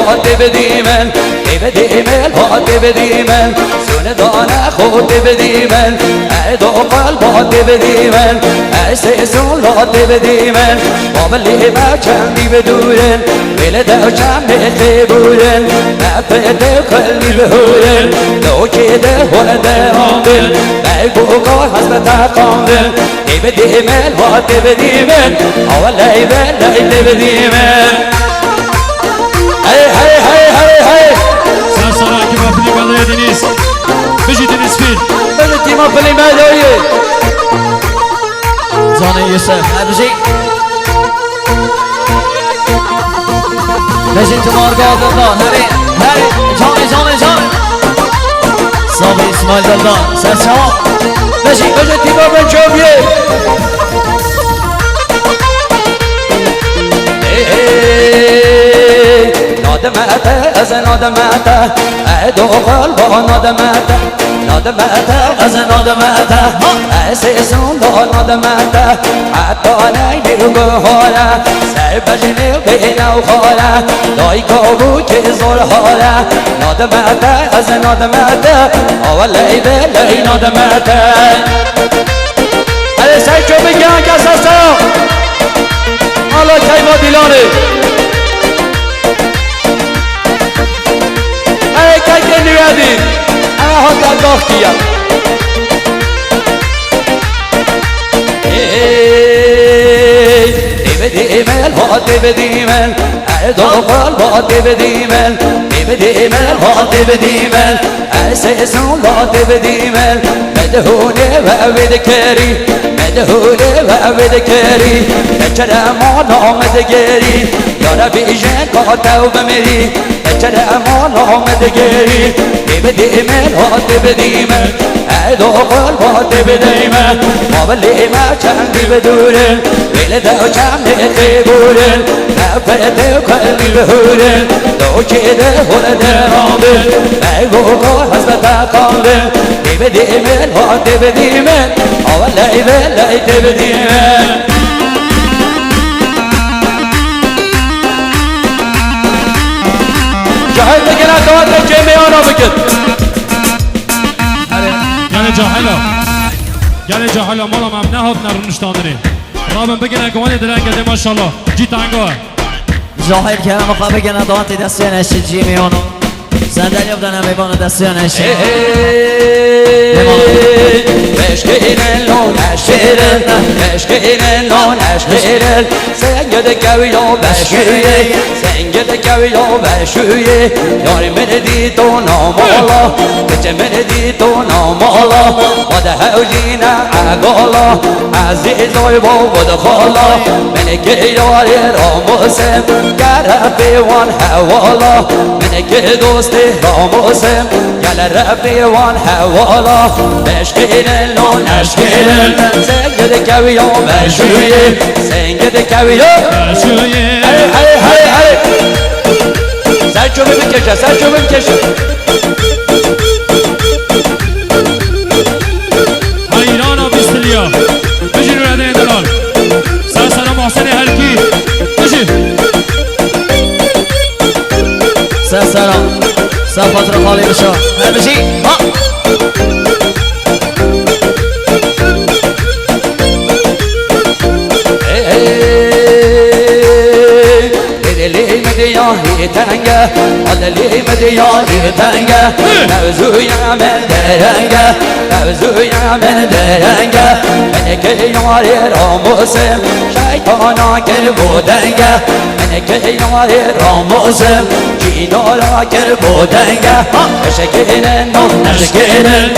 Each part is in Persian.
هات بدیمن بدیمن هات بدیمن سون دانه خود بدیمن دو قلب هات بدیمن سیسون هات بدیمن بابلی ما چندی بدورن بلده و چند بورن نفده قلبی بهورن لو کده ولده آمدن بگو کار حسب تقامدن بدیمن هات بدیمن اولی بلی بدیمن هی سلام که با فیلم بلای دنیز بجی دنیز فیلم بجی تیما فیلم بلایی زانه یوسف بجی بجی تو مارگاه دلدان هری جانه صابی اسماعیل دلدان سر شما بجی تیما بنجابیه نادمته از نادمته دو قلبا نادمته از نادمته سیسون دا نادمته حتی نیمی بخوره سر بجنه بینه و خوره دای کابو که زور حاله نادمته از نادمته اولی بلی نادمته سر چو بگن کس هستا حالا کی با دیلانه که نیادید انا ها دلداخ کیا بدیمن هات بدیمن دو قلب هات بدیمن بدیمن هات بدیمن سیسون هات بدیمن مدهونه و بدکری مدهونه و بدکری چرا ما نامدگری یا ربی جن کاتو بمیری چرا ما نامدگری بدیمن هات بدیمن دو قلب هات بدیمن مابلی ما چندی بدورن بلده و چند بورن نفرده و قلبی بهورن دو کده ولده رامن بگو کار حسب تقامن بدیمن هات بدیمن اولی بلی بدیمن جاهل بگیرن دوات جمعیانا بگید گل جاهلا مالا هم نهاد نرونشتاندنی رابن بگیرن گوانی دلن گده ماشالله جی تنگاه جاهل که همه خواه بگیرن دوات دستی نشی جی میانو صندلی ابدن همه بانو دستی نشی مشکین لون اشترن مشکین لون اشترن سنگد کویلو بشویه سنگد کویلو بشویه یاری من دی تو نامالا بچه من دی تو نامالا بده هوجینا عقالا عزیزای با بده خالا من که یاری راموسم گره وان حوالا من که دوستی راموسم گل رفی وان حوالا مشکین لون اشکین سنگد کویلو بشویه سنگد کویلو بشویه هی سرچو بکشه سرچو بکشه ایران و بیستلیا بجی رو رده دلال سلام محسن هلکی بجی سلام صفات رو خالی بشو بجی مدیانی تنگه عدلی مدیانی تنگه موضوعی من درنگه موضوعی من درنگه من که یاری راموسم شیطانا کر بودنگه من که یاری راموسم جینارا کر بودنگه اشکینن نو نشکینن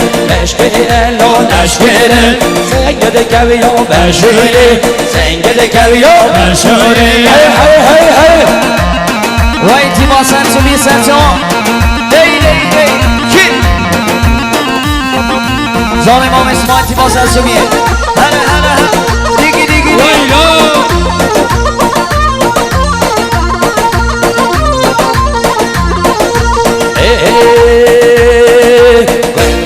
اشکینن نو نشکینن سنگد کویو بشوری سنگد کویو بشوری وای تیما سرچو بی سرچو دی کی زان امام اسماعیل تیما سرچو بیه هره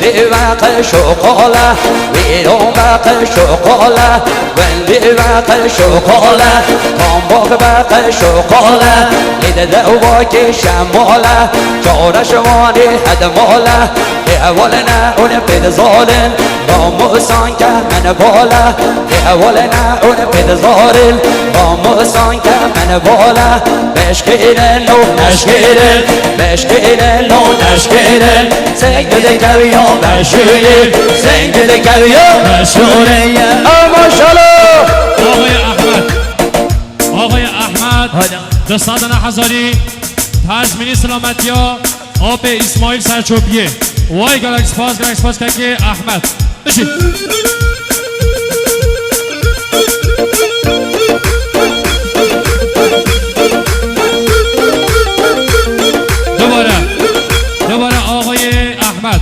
دیگی وقت شقاله ویرون وقت شقاله وند بی وقت شوقاله کامباق وقت شوقاله ایده دوا که شماله چاره شوانی هدماله اولنا اون پید ظالم ناموسان که من بالا اولنا اون پید ظالم ناموسان که من بالا مشکل نو نشکل مشکل نو نشکل سنگل کویا مشوری سنگل کویا مشوری ماشاءالله آقای احمد دستادن هزاری تزمینی سلامتی ها آب اسماعیل سرچوبیه وای گلکس پاس که احمد بشید دوباره آقای احمد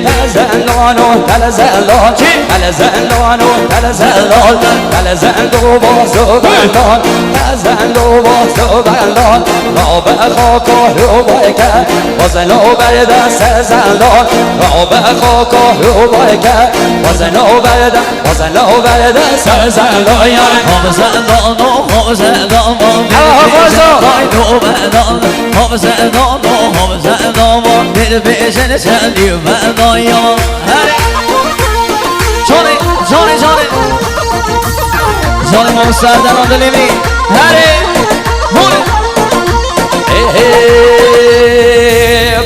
تلزلان و تلزلان تلزلان و تلزلان تلزل و باز و بلان تلزل و باز و بلان راب خاکا رو بایکه بازن و برده سزلان راب خاکا رو بایکه بازن و برده سزلان حافظدان و حافظدان حافظدان دل بیشن چندی مردان یا جانه ما سردان دلیمی هره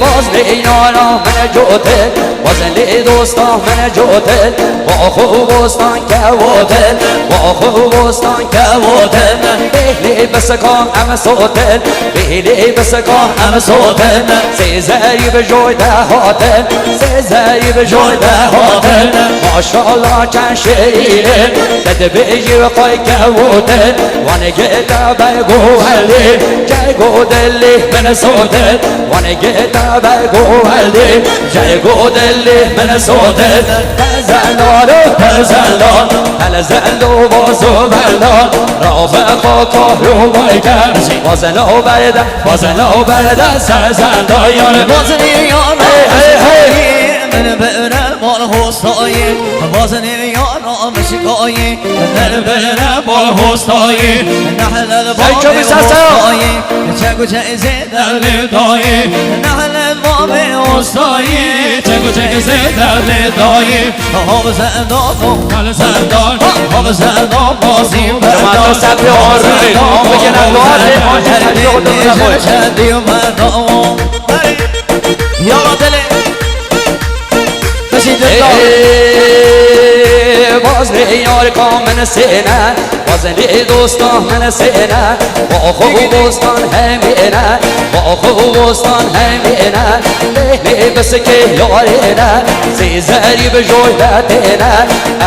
باز بیانا من جوتل وزن دوستان من جوتل با خوبستان که ووتل با خوبستان که ووتل بیلی بسکان ام سوتل بیلی بسکان ام سوتل سیزری به جوی ده هاتل سیزری به جوی ده هاتل ماشالله چند شیره دد بیجی و قای که ووتل وانگیتا بگو علی جگو دلی من سوتل وانگیتا بگو علی جگو دلی من سوتل تزلال تزلال تلزل و بازو بلال رافع خاکا رو بایکر بازن و برده سرزندایان بازن یار من برم مال حسنایی بازن یار مشکایی من برم مال حسنایی نحل الباب حسنایی چگو چیزی در دایی نحل الباب حسنایی چگو چیزی در دایی حافظدان حافظدان حافظدان بازیم جماعت سبی آرمی بگن الوار چندی و مردان یارا دلی باز بیار کامن سینه بازن دوستان من سینه با خوبستان همینه با خوبستان همینه بیلی بس که یارینه سیزری به جویدتینه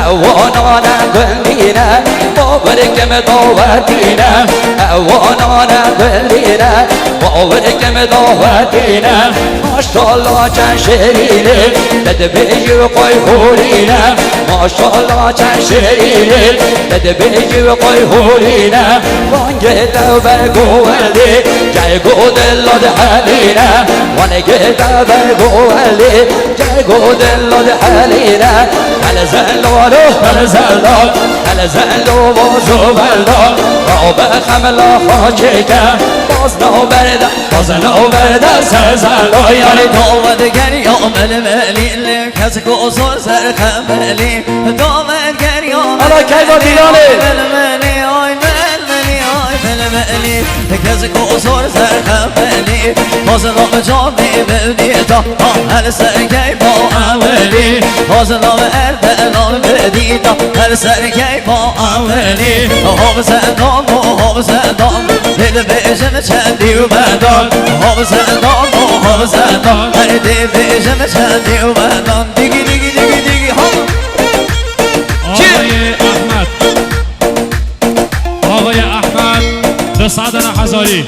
اوانانه گلینه باورکم داوتینه اوانانه گلینه باورکم داوتینه ماشالله چند شیرینه دد بیجی و قای هورینه ماشالله چند شیرینه دد بیجی و قای هورینه وانگیتا بگو علی جگو دلاد حلینه وانگیتا بگو علی جگو دلاد حلینه تلزل و بازو بلدان راب خملا خاچه که باز نو برده سرزلایان دامدگری آمل ملی کسی که اصول سر خملی دامدگری حالا کی با دیلانه ملی آی ملی آی ملی کسی که اصول سر خملی باز نام جانی بودی تا هر سرگی با اولی باز نام اربلان بودی تا هر سرگی با اولی حافظدان و حافظدان دل بیشن چندی و مردان حافظدان هر دل بیشن چندی و مردان دیگی دیگی دیگی دیگی آقای احمد دستادن هزاری